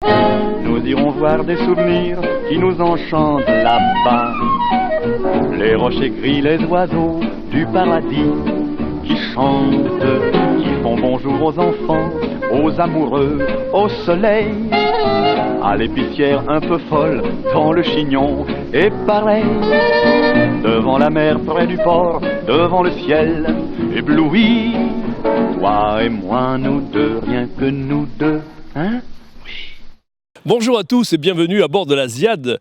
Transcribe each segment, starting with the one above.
Nous irons voir des souvenirs qui nous enchantent là-bas. Les rochers crient les oiseaux du paradis qui chantent, qui font bonjour aux enfants, aux amoureux, au soleil. À l'épicière un peu folle, dans le chignon, et pareil. Devant la mer, près du port, devant le ciel ébloui. Toi et moi, nous deux, rien que nous deux, hein? Bonjour à tous et bienvenue à bord de la Ziad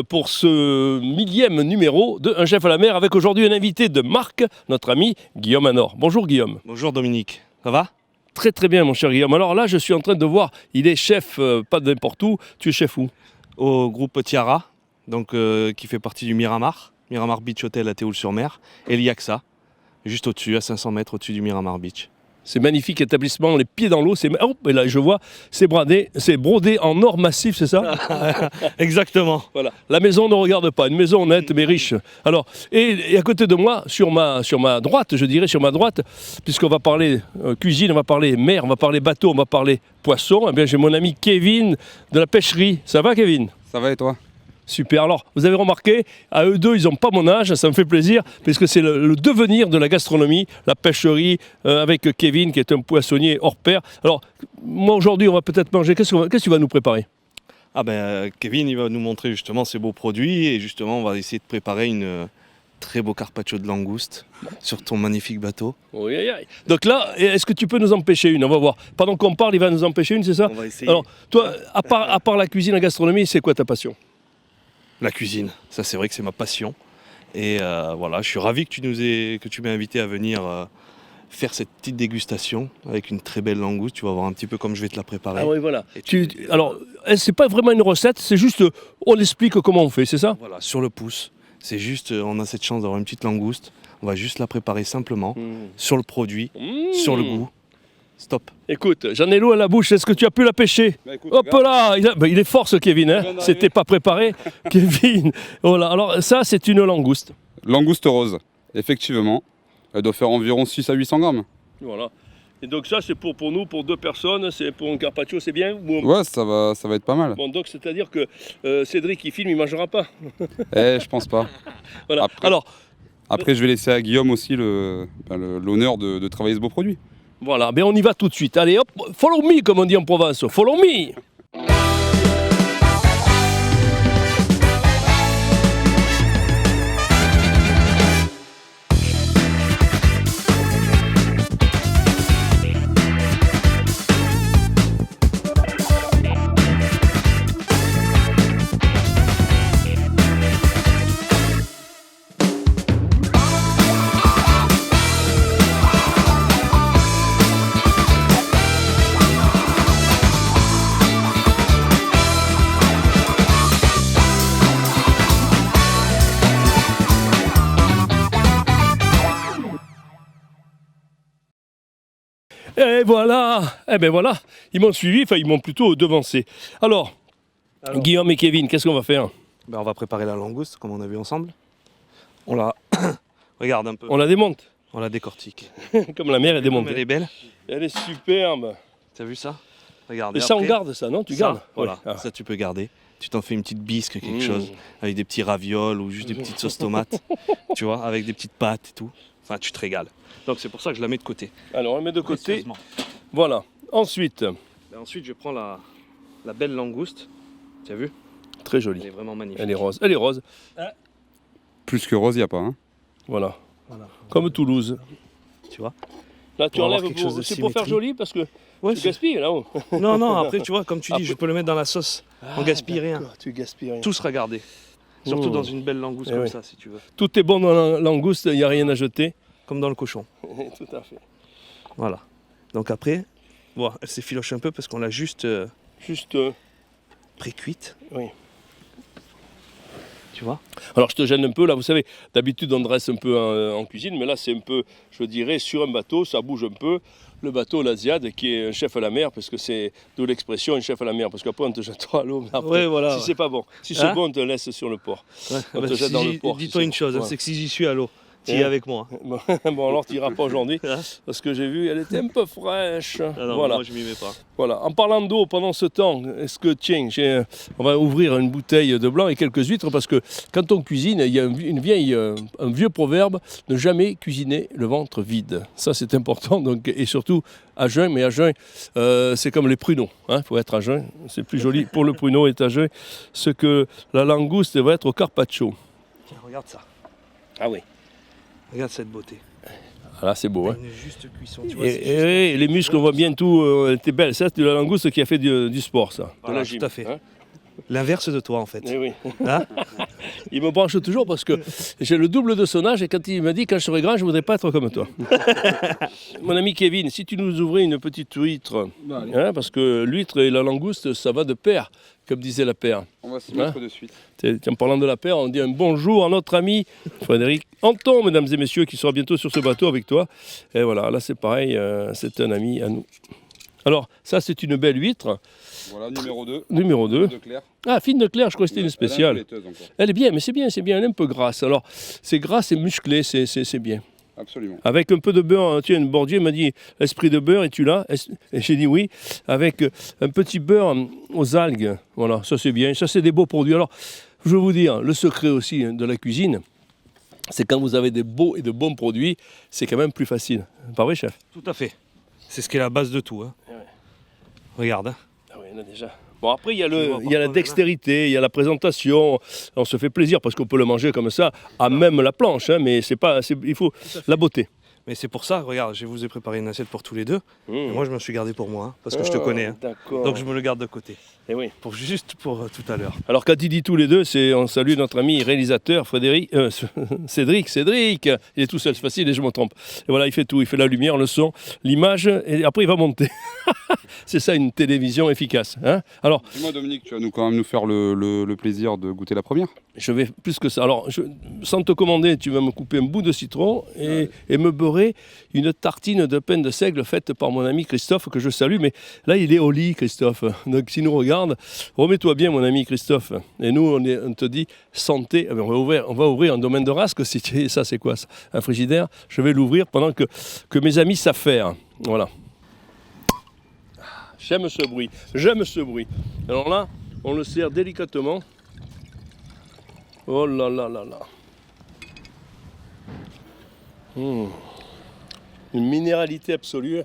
pour ce millième numéro de Un chef à la mer avec aujourd'hui un invité de marque, notre ami Guillaume Anor. Bonjour Guillaume. Bonjour Dominique, ça va? Très très bien mon cher Guillaume. Alors là je suis en train de voir, il est chef pas n'importe où, tu es chef où? Au groupe Tiara, donc, qui fait partie du Miramar Beach Hotel à Théoul-sur-Mer, et l'Iaxa, juste au-dessus, à 500 mètres au-dessus du Miramar Beach. C'est magnifique établissement, les pieds dans l'eau, oh, et là je vois, c'est brodé en or massif, c'est ça? Exactement. Voilà. La maison ne regarde pas, une maison honnête mais riche. Alors, et à côté de moi, sur ma droite, je dirais, puisqu'on va parler cuisine, on va parler mer, on va parler bateau, on va parler poisson, eh bien j'ai mon ami Kevin de la pêcherie. Ça va Kevin? Ça va et toi? Super. Alors, vous avez remarqué, à eux deux, ils n'ont pas mon âge, ça me fait plaisir, puisque c'est le devenir de la gastronomie, la pêcherie, avec Kevin, qui est un poissonnier hors pair. Alors, moi, aujourd'hui, on va peut-être manger. Qu'est-ce que tu vas nous préparer? Kevin, il va nous montrer justement ses beaux produits, et justement, on va essayer de préparer une très beau carpaccio de langouste sur ton magnifique bateau. Oui, oui, oui. Donc là, est-ce que tu peux nous en pêcher une? On va voir. Pendant qu'on parle, il va nous en pêcher une, c'est ça? On va essayer. Alors, toi, à part la cuisine, la gastronomie, c'est quoi ta passion? La cuisine, ça c'est vrai que c'est ma passion. Et voilà, je suis ravi que tu m'aies invité à venir faire cette petite dégustation avec une très belle langouste. Tu vas voir un petit peu comme je vais te la préparer. Ah oui, voilà. Alors, c'est pas vraiment une recette, c'est juste, on explique comment on fait, c'est ça? Voilà, sur le pouce. C'est juste, on a cette chance d'avoir une petite langouste. On va juste la préparer simplement, sur le produit, sur le goût. Stop. Écoute, j'en ai l'eau à la bouche, est-ce que tu as pu la pêcher? Écoute, hop là, il est fort ce Kevin, hein. C'était pas préparé. Kevin, voilà, alors ça c'est une langouste. Langouste rose, effectivement. Elle doit faire environ 6 à 800 grammes. Voilà. Et donc ça c'est pour nous, pour deux personnes, c'est pour un carpaccio, c'est bien? Ouais, ça va être pas mal. Bon, donc c'est-à-dire que Cédric qui filme, il mangera pas. Je pense pas. Voilà. Alors, Après, je vais laisser à Guillaume aussi l'honneur de travailler ce beau produit. voilà, on y va tout de suite. Allez hop, follow me comme on dit en Provence, follow me. Et voilà, voilà, ils m'ont suivi, enfin ils m'ont plutôt devancé. Alors, Guillaume et Kevin, qu'est-ce qu'on va faire? On va préparer la langouste comme on a vu ensemble. On la regarde un peu. On la démonte, On la décortique. comme la mer est Comme démontée. elle est belle. Elle est superbe. T'as vu ça? Regarde. Et ça on garde ça, non? Tu gardes? Voilà, Ouais. Ah. ça tu peux garder. Tu t'en fais une petite bisque, quelque chose, avec des petits ravioles ou juste des petites sauces tomates, tu vois, avec des petites pâtes et tout. Enfin, tu te régales. Donc c'est pour ça que je la mets de côté. Alors on la met de côté. Précieusement. Voilà. Ensuite, Ensuite, je prends la belle langouste. Tu as vu? très Elle jolie. est vraiment magnifique. Elle est rose. Elle est rose. Plus que rose, il n'y a pas. Hein. Voilà. Voilà. Comme Toulouse. Tu vois? Là tu Pour avoir enlèves quelque chose de c'est pour faire symétrie. joli parce que Ouais, tu gaspilles là-haut. Non, après, tu vois, comme tu dis, Après- je peux le mettre dans la sauce. On gaspille rien. D'accord, tu gaspilles rien. Tout sera gardé. Surtout Mmh. dans une belle langouste Eh comme oui. ça, si tu veux. Tout est bon dans la langouste, il n'y a rien à jeter. Comme dans le cochon. Tout à fait. Voilà. Donc après, bon, elle s'effiloche un peu parce qu'on l'a juste Juste, pré-cuite. oui. Tu vois? Alors je te gêne un peu là, vous savez, d'habitude on dresse un peu en cuisine, mais là c'est un peu, je dirais, sur un bateau, ça bouge un peu. Le bateau, la Ziad, qui est un chef à la mer, parce que c'est d'où l'expression un chef à la mer, parce qu'après on te jettera à l'eau. Après, Ouais, voilà, si ouais. c'est pas bon. Si c'est Hein? bon, on te laisse sur le port. Ouais. On te jette dans le port. Dis-toi si une chose, ouais. c'est que si j'y suis à l'eau Tu es avec moi. Bon, alors tu n'iras pas aujourd'hui, parce que j'ai vu, elle était un peu fraîche. Ah non, Voilà. moi je m'y mets pas. Voilà. En parlant d'eau, pendant ce temps, est-ce que, tiens, on va ouvrir une bouteille de blanc et quelques huîtres, parce que quand on cuisine, il y a un vieux proverbe, ne jamais cuisiner le ventre vide. Ça, c'est important, donc, et surtout à jeun, mais à jeun, c'est comme les pruneaux. Il faut être à jeun, c'est plus joli pour le pruneau et à jeun, ce que la langouste va être au carpaccio. Tiens, regarde ça. Ah oui. Regarde cette beauté. Ah là, c'est beau. Hein. Une juste cuisson. Tu vois, Et les muscles, on voit bien tout. Elle était belle. Ça, c'est de la langouste qui a fait du sport, ça. Voilà, de la tout gym, à fait. hein. L'inverse de toi en fait. Eh oui. Hein Il me branche toujours parce que j'ai le double de son âge et quand il m'a dit quand je serai grand, je ne voudrais pas être comme toi. Mon ami Kevin, si tu nous ouvrais une petite huître, hein, parce que l'huître et la langouste, ça va de pair, comme disait la paire. On va s'y mettre de suite. En parlant de la paire, on dit un bonjour à notre ami Frédéric Anton, mesdames et messieurs, qui sera bientôt sur ce bateau avec toi. Et voilà, là c'est pareil, c'est un ami à nous. Alors, ça c'est une belle huître. Voilà, numéro 2. Numéro 2. De Claire. Ah, fine de Claire, je crois que c'était une spéciale. Elle est un peu laiteuse encore. Elle est bien, mais c'est bien, elle est un peu grasse. Alors, c'est gras, c'est musclé, c'est bien. Absolument. Avec un peu de beurre, tu sais, une Bordier m'a dit, esprit de beurre, es-tu là? Et j'ai dit oui, avec un petit beurre aux algues. Voilà, ça c'est bien, ça c'est des beaux produits. Alors, je veux vous dire, le secret aussi de la cuisine, c'est quand vous avez des beaux et de bons produits, c'est quand même plus facile. Pas vrai, chef? Tout à fait. C'est ce qui est la base de tout. Hein. Ouais. Regarde. Hein. Ah oui, là déjà. Bon, après, il y a la dextérité, il y a la présentation. On se fait plaisir parce qu'on peut le manger comme ça, à même la planche, hein, mais il faut la beauté. Mais c'est pour ça, regarde, je vous ai préparé une assiette pour tous les deux. Et moi, je me suis gardé pour moi, hein, parce que je te connais. Hein. D'accord. Donc je me le garde de côté. Et oui. Juste pour tout à l'heure. Alors quand il dit tous les deux, on salue notre ami réalisateur Cédric. Il est tout seul, c'est facile et je me trompe. Et voilà, il fait tout, il fait la lumière, le son, l'image, et après il va monter. C'est ça une télévision efficace. Hein. Alors, Dis-moi Dominique, tu vas quand même nous faire le plaisir de goûter la première. je vais plus que ça. Alors, sans te commander, tu vas me couper un bout de citron et me beurrer une tartine de pain de seigle faite par mon ami Christophe, que je salue. Mais là, il est au lit, Christophe. Donc, s'il nous regarde, remets-toi bien, mon ami Christophe. Et nous, on te dit santé. On va ouvrir un domaine de rasque. Ça, c'est quoi ça? Un frigidaire. Je vais l'ouvrir pendant que mes amis savent faire. Voilà. J'aime ce bruit. Alors là, on le sert délicatement. Oh là là là là. Une minéralité absolue.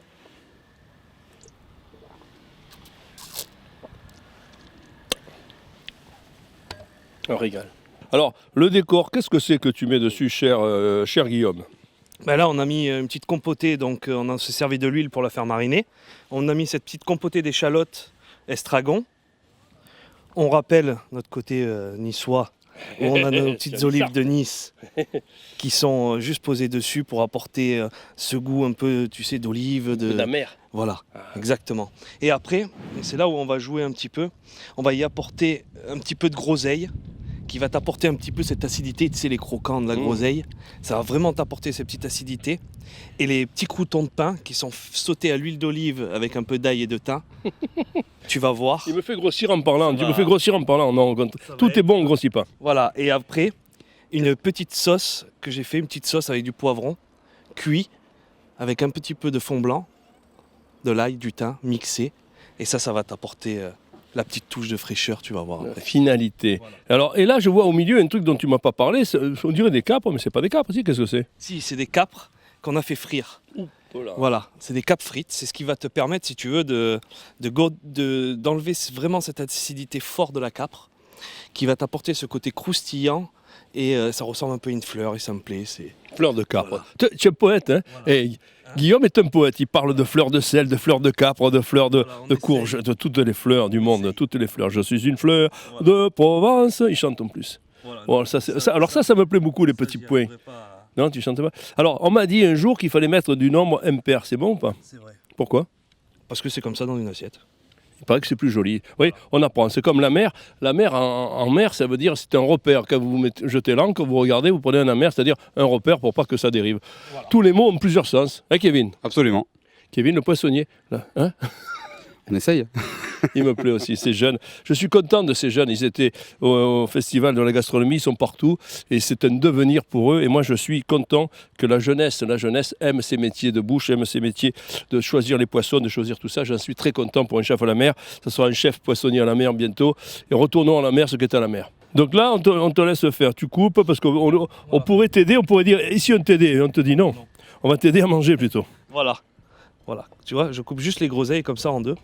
Un régal. Alors, le décor, qu'est-ce que c'est que tu mets dessus, cher Guillaume? Ben là, on a mis une petite compotée, donc on s'est servi de l'huile pour la faire mariner. On a mis cette petite compotée d'échalotes estragon. On rappelle notre côté niçois, où on a nos petites olives de Nice qui sont juste posées dessus pour apporter ce goût un peu, tu sais, d'olive. De la mer. Voilà, exactement. Et après, c'est là où on va jouer un petit peu. On va y apporter un petit peu de groseille, qui va t'apporter un petit peu cette acidité, tu sais, les croquants de la groseille. Ça va vraiment t'apporter cette petite acidité. Et les petits croûtons de pain qui sont sautés à l'huile d'olive avec un peu d'ail et de thym. Tu vas voir. Il me fait grossir en parlant. Non, tout est bon, on ne grossit pas. Voilà, et après, une petite sauce que j'ai fait, une petite sauce avec du poivron cuit, avec un petit peu de fond blanc, de l'ail, du thym mixé. Et ça va t'apporter la petite touche de fraîcheur, tu vas voir. Après. Finalité. Voilà. Alors, et là, je vois au milieu un truc dont tu ne m'as pas parlé. On dirait des capres, mais ce n'est pas des capres. Qu'est-ce que c'est? Si, c'est des capres qu'on a fait frire. Voilà, c'est des capres frites. C'est ce qui va te permettre, si tu veux, d'enlever vraiment cette acidité forte de la capre, qui va t'apporter ce côté croustillant. Et ça ressemble un peu à une fleur et ça me plaît. Fleur de capre. Voilà. Tu es poète, hein, voilà. Et Guillaume est un poète. Il parle de fleurs de sel, de fleurs de capre, de fleurs de courge, de toutes les fleurs du monde, toutes les fleurs. Je suis une fleur de Provence. Il chante en plus. Voilà, alors ça me plaît beaucoup, les petits points. Non, tu chantes pas. Alors, on m'a dit un jour qu'il fallait mettre du nombre impair. C'est bon ou pas? C'est vrai. Pourquoi? Parce que c'est comme ça dans une assiette. Il paraît que c'est plus joli. Oui, on apprend. C'est comme la mer. La mer, en mer, ça veut dire c'est un repère. Quand vous jetez l'ancre, vous regardez, vous prenez un mer, c'est-à-dire un repère pour pas que ça dérive. Voilà. Tous les mots ont plusieurs sens. Hein, Kevin? Absolument. Kevin, le poissonnier. Là, hein? On essaye. Il me plaît aussi, ces jeunes. Je suis content de ces jeunes. Ils étaient au festival de la gastronomie, ils sont partout. Et c'est un devenir pour eux. Et moi, je suis content que la jeunesse aime ces métiers de bouche, aime ces métiers de choisir les poissons, de choisir tout ça. J'en suis très content pour un chef à la mer. Ça sera un chef poissonnier à la mer bientôt. Et retournons à la mer ce qu'est à la mer. Donc là, on te laisse faire. Tu coupes parce qu'on pourrait t'aider. On pourrait dire, ici on t'aide. Et on te dit non. On va t'aider à manger plutôt. Voilà. Tu vois, je coupe juste les groseilles comme ça en deux.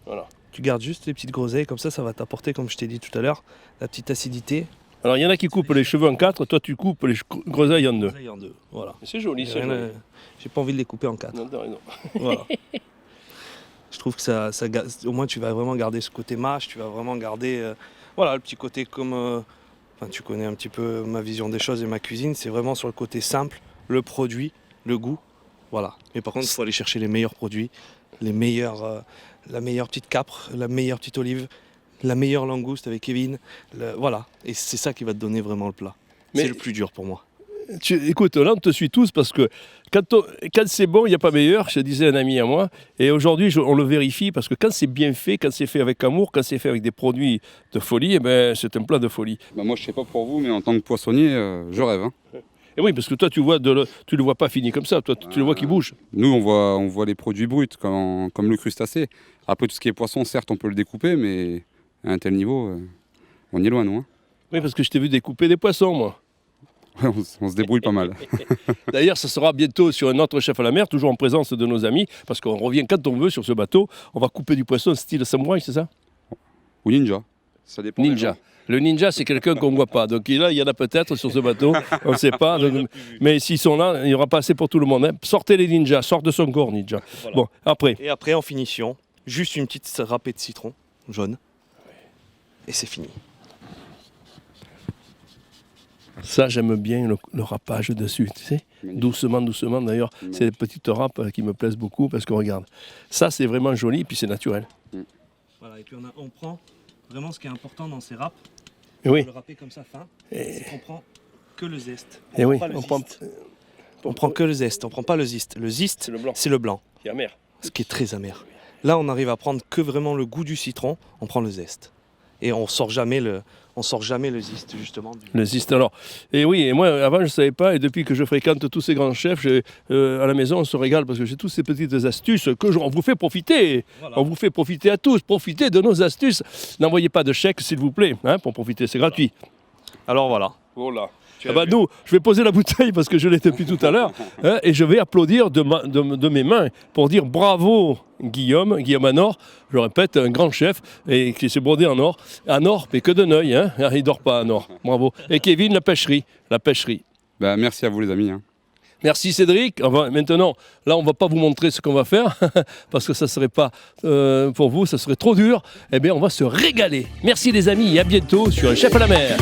Voilà. Tu gardes juste les petites groseilles comme ça va t'apporter, comme je t'ai dit tout à l'heure, la petite acidité. Alors il y en a qui coupent les cheveux en 4, toi tu coupes les groseilles en 2. Groseilles en deux, voilà. C'est joli, c'est joli. J'ai pas envie de les couper en 4. Non. Voilà. Je trouve que ça, au moins tu vas vraiment garder ce côté mâche, tu vas vraiment garder voilà, le petit côté comme... enfin, tu connais un petit peu ma vision des choses et ma cuisine, c'est vraiment sur le côté simple, le produit, le goût. Voilà. Mais par contre, il faut aller chercher les meilleurs produits, la meilleure petite capre, la meilleure petite olive, la meilleure langouste avec Kevin. Voilà. Et c'est ça qui va te donner vraiment le plat. C'est le plus dur pour moi. Écoute, là on te suit tous parce que quand c'est bon, il n'y a pas meilleur, je disais un ami à moi. Et aujourd'hui, on le vérifie parce que quand c'est bien fait, quand c'est fait avec amour, quand c'est fait avec des produits de folie, eh ben, c'est un plat de folie. Bah, moi, je sais pas pour vous, mais en tant que poissonnier, je rêve. Hein. Et oui, parce que toi, tu le vois pas fini comme ça, toi, tu le vois qui bouge. Nous, on voit les produits bruts, comme le crustacé. Après, tout ce qui est poisson, certes, on peut le découper, mais à un tel niveau, on y est loin, nous. Hein. Oui, parce que je t'ai vu découper des poissons, moi. On se débrouille pas mal. D'ailleurs, ça sera bientôt sur un autre chef à la mer, toujours en présence de nos amis, parce qu'on revient quand on veut sur ce bateau. On va couper du poisson style samouraï, c'est ça? Ou ninja. Ça dépend. Ninja. Le ninja, c'est quelqu'un qu'on ne voit pas. Donc là, il y en a peut-être sur ce bateau, on ne sait pas. Donc, mais s'ils sont là, il n'y aura pas assez pour tout le monde. Hein. Sortez les ninjas, sortez de son corps, ninja. Voilà. Bon, après. Et après, en finition, juste une petite râpée de citron jaune. Et c'est fini. Ça, j'aime bien le râpage dessus, tu sais. Doucement, d'ailleurs. C'est des petites râpes qui me plaisent beaucoup parce que regarde, ça, c'est vraiment joli et puis c'est naturel. Voilà, et puis on prend vraiment ce qui est important dans ces râpes. Et oui. Le râper comme ça fin, c'est qu'on prend que le zeste. Et oui, On prend que le zeste, on prend pas le zeste. Le zeste, c'est le blanc. Qui est amer. Ce qui est très amer. Là, on arrive à prendre que vraiment le goût du citron, on prend le zeste. Et on sort jamais le zeste, justement. Le zeste, alors. Et oui, et moi, avant, je ne savais pas, et depuis que je fréquente tous ces grands chefs, à la maison, on se régale parce que j'ai toutes ces petites astuces on vous fait profiter. Voilà. On vous fait profiter à tous. Profitez de nos astuces. N'envoyez pas de chèque, s'il vous plaît, hein, pour profiter, c'est gratuit. Alors voilà. Voilà. Ah bah nous, je vais poser la bouteille parce que je l'ai depuis tout à l'heure, hein, et je vais applaudir de mes mains pour dire bravo Guillaume Anor, je répète, un grand chef et qui s'est brodé en or, mais que de Neuil, hein, il dort pas en or, bravo. Et Kevin, la pêcherie. Bah, merci à vous les amis. Hein. Merci Cédric. Maintenant, là, on ne va pas vous montrer ce qu'on va faire parce que ça ne serait pas pour vous, ça serait trop dur. Eh bien, on va se régaler. Merci les amis et à bientôt sur Un Chef à la mer.